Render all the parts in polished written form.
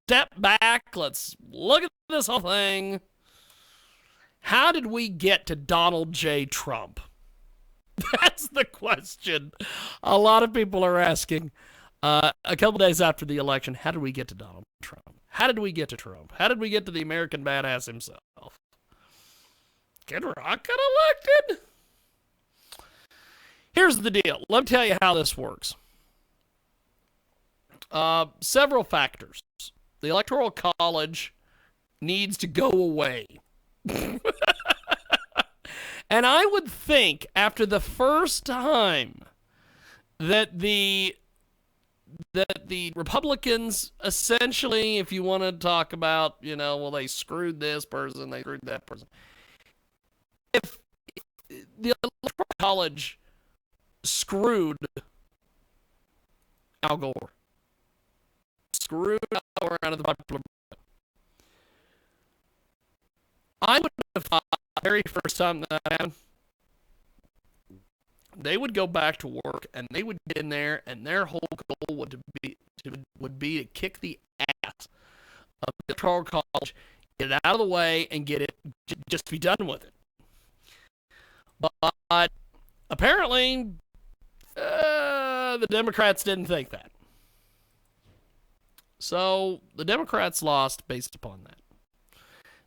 step back. Let's look at this whole thing. How did we get to Donald J. Trump? That's the question a lot of people are asking. A couple days after the election, how did we get to Donald Trump? How did we get to Trump? How did we get to the American badass himself? Kid Rock got elected? Here's the deal. Let me tell you how this works. Several factors. The Electoral College needs to go away. And I would think after the first time that the Republicans essentially, if you want to talk about, well, they screwed this person, they screwed that person. If the Electoral College screwed Al Gore, screwed Al Gore out of the popular vote, I would have thought the very first time that happened, they would go back to work and they would get in there, and their whole goal would be to kick the ass of the Electoral College, get it out of the way, and get it just be done with it. But apparently, the Democrats didn't think that. So the Democrats lost based upon that.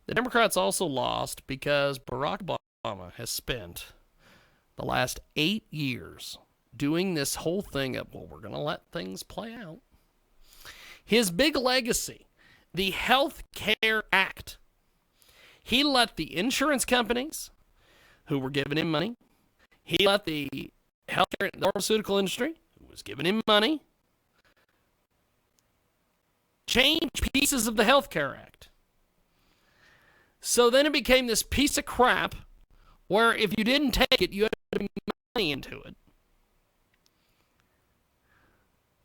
The Democrats also lost because Barack Obama has spent the last 8 years doing this whole thing of, well, we're going to let things play out. His big legacy, the Health Care Act. He let the insurance companies who were giving him money, he let the healthcare and pharmaceutical industry, who was giving him money, change pieces of the Health Care Act. So then it became this piece of crap where if you didn't take it, you had to put money into it.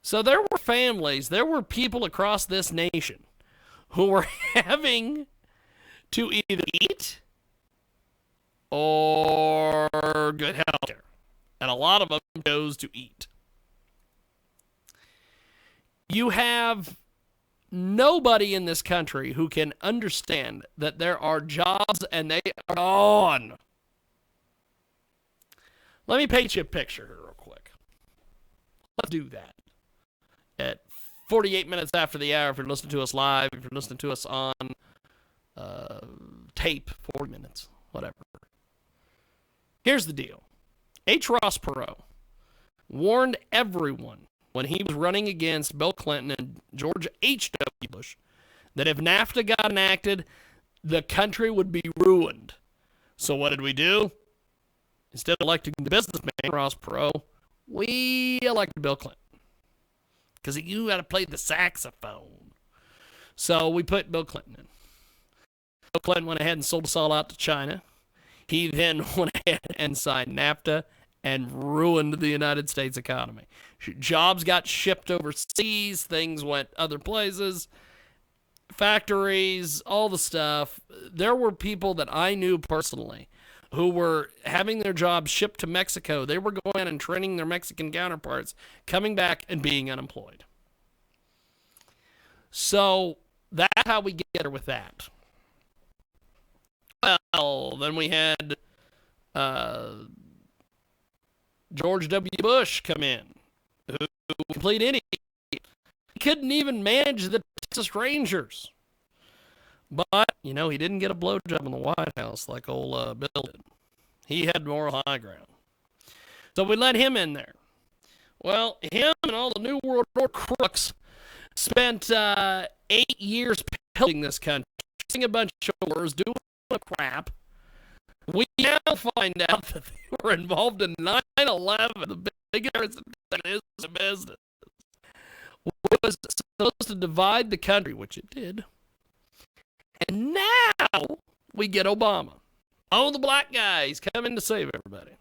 So there were families, there were people across this nation who were having to either eat or good health care. And a lot of them chose to eat. You have nobody in this country who can understand that there are jobs and they are gone. Let me paint you a picture here real quick. Let's do that. At 48 minutes after the hour, if you're listening to us live, if you're listening to us on tape, 40 minutes, whatever. Here's the deal. H. Ross Perot warned everyone when he was running against Bill Clinton and George H.W. Bush that if NAFTA got enacted, the country would be ruined. So what did we do? Instead of electing the businessman, Ross Perot, we elected Bill Clinton. Because he knew how to play the saxophone. So we put Bill Clinton in. Bill Clinton went ahead and sold us all out to China. He then went ahead and signed NAFTA and ruined the United States economy. Jobs got shipped overseas. Things went other places. Factories, all the stuff. There were people that I knew personally who were having their jobs shipped to Mexico. They were going and training their Mexican counterparts, coming back and being unemployed. So that's how we get there with that. Well, then we had George W. Bush come in, who complete any. He couldn't even manage the Texas Rangers. But, he didn't get a blowjob in the White House like old Bill did. He had moral high ground. So we let him in there. Well, him and all the New World Order crooks spent 8 years pillaging this country, a bunch of wars, doing crap. We now find out that they were involved in 9/11, the biggest that is a business. Was supposed to divide the country, which it did. And now we get Obama. Oh, the black guys coming to save everybody.